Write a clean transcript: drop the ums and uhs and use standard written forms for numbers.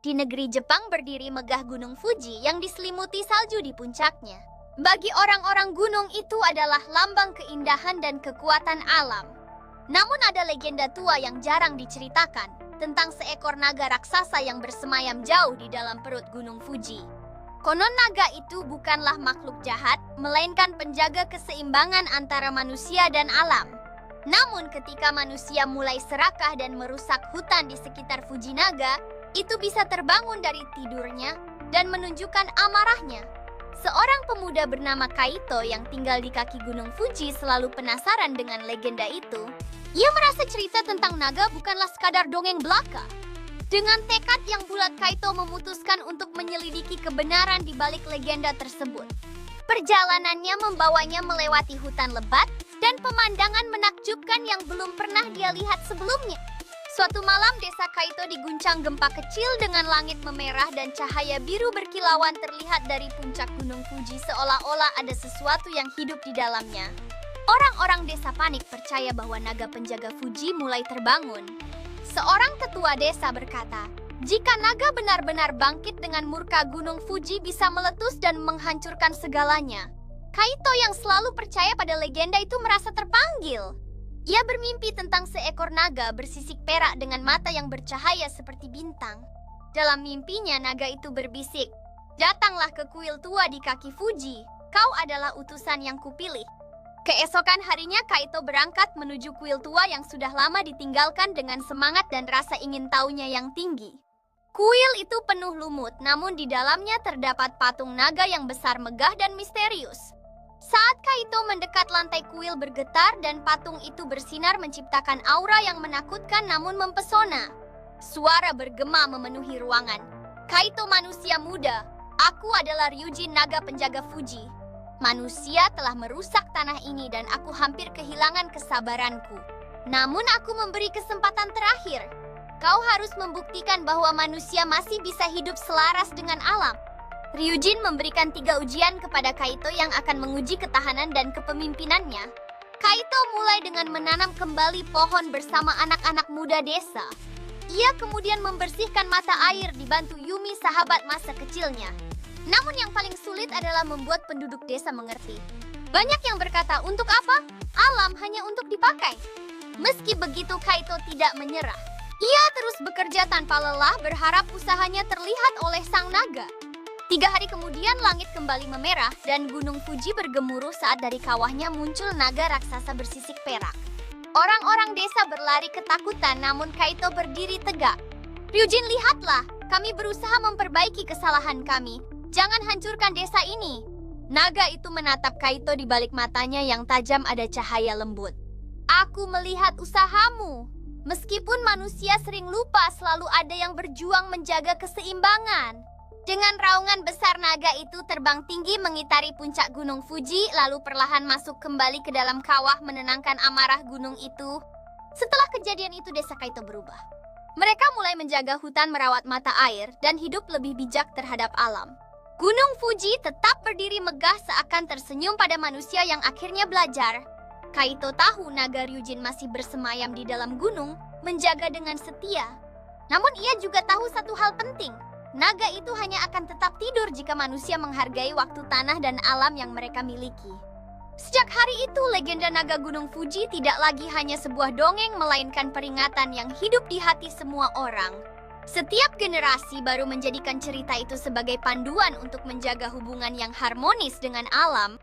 Di negeri Jepang berdiri megah Gunung Fuji yang diselimuti salju di puncaknya. Bagi orang-orang gunung itu adalah lambang keindahan dan kekuatan alam. Namun ada legenda tua yang jarang diceritakan tentang seekor naga raksasa yang bersemayam jauh di dalam perut Gunung Fuji. Konon naga itu bukanlah makhluk jahat, melainkan penjaga keseimbangan antara manusia dan alam. Namun ketika manusia mulai serakah dan merusak hutan di sekitar Fuji Naga, itu bisa terbangun dari tidurnya dan menunjukkan amarahnya. Seorang pemuda bernama Kaito yang tinggal di kaki Gunung Fuji selalu penasaran dengan legenda itu. Ia merasa cerita tentang naga bukanlah sekadar dongeng belaka. Dengan tekad yang bulat, Kaito memutuskan untuk menyelidiki kebenaran di balik legenda tersebut. Perjalanannya membawanya melewati hutan lebat dan pemandangan menakjubkan yang belum pernah dia lihat sebelumnya. Suatu malam desa Kaito diguncang gempa kecil dengan langit memerah dan cahaya biru berkilauan terlihat dari puncak Gunung Fuji seolah-olah ada sesuatu yang hidup di dalamnya. Orang-orang desa panik percaya bahwa naga penjaga Fuji mulai terbangun. Seorang tetua desa berkata, jika naga benar-benar bangkit dengan murka Gunung Fuji bisa meletus dan menghancurkan segalanya. Kaito yang selalu percaya pada legenda itu merasa terpanggil. Ia bermimpi tentang seekor naga bersisik perak dengan mata yang bercahaya seperti bintang. Dalam mimpinya naga itu berbisik, datanglah ke kuil tua di kaki Fuji. Kau adalah utusan yang kupilih. Keesokan harinya Kaito berangkat menuju kuil tua yang sudah lama ditinggalkan dengan semangat dan rasa ingin tahunya yang tinggi. Kuil itu penuh lumut, namun di dalamnya terdapat patung naga yang besar, megah dan misterius. Saat Kaito mendekat, lantai kuil bergetar dan patung itu bersinar menciptakan aura yang menakutkan namun mempesona. Suara bergema memenuhi ruangan. Kaito manusia muda, aku adalah Ryujin naga penjaga Fuji. Manusia telah merusak tanah ini dan aku hampir kehilangan kesabaranku. Namun aku memberi kesempatan terakhir. Kau harus membuktikan bahwa manusia masih bisa hidup selaras dengan alam. Ryujin memberikan 3 ujian kepada Kaito yang akan menguji ketahanan dan kepemimpinannya. Kaito mulai dengan menanam kembali pohon bersama anak-anak muda desa. Ia kemudian membersihkan mata air dibantu Yumi, sahabat masa kecilnya. Namun yang paling sulit adalah membuat penduduk desa mengerti. Banyak yang berkata, untuk apa? Alam hanya untuk dipakai. Meski begitu, Kaito tidak menyerah. Ia terus bekerja tanpa lelah, berharap usahanya terlihat oleh sang naga. 3 hari kemudian langit kembali memerah dan Gunung Fuji bergemuruh saat dari kawahnya muncul naga raksasa bersisik perak. Orang-orang desa berlari ketakutan, namun Kaito berdiri tegak. Ryujin, lihatlah, kami berusaha memperbaiki kesalahan kami. Jangan hancurkan desa ini. Naga itu menatap Kaito, di balik matanya yang tajam ada cahaya lembut. Aku melihat usahamu. Meskipun manusia sering lupa, selalu ada yang berjuang menjaga keseimbangan. Dengan raungan besar, naga itu terbang tinggi mengitari puncak Gunung Fuji, lalu perlahan masuk kembali ke dalam kawah menenangkan amarah gunung itu. Setelah kejadian itu, desa Kaito berubah. Mereka mulai menjaga hutan, merawat mata air, dan hidup lebih bijak terhadap alam. Gunung Fuji tetap berdiri megah seakan tersenyum pada manusia yang akhirnya belajar. Kaito tahu naga Ryujin masih bersemayam di dalam gunung, menjaga dengan setia. Namun ia juga tahu satu hal penting. Naga itu hanya akan tetap tidur jika manusia menghargai waktu tanah dan alam yang mereka miliki. Sejak hari itu, legenda naga Gunung Fuji tidak lagi hanya sebuah dongeng, melainkan peringatan yang hidup di hati semua orang. Setiap generasi baru menjadikan cerita itu sebagai panduan untuk menjaga hubungan yang harmonis dengan alam,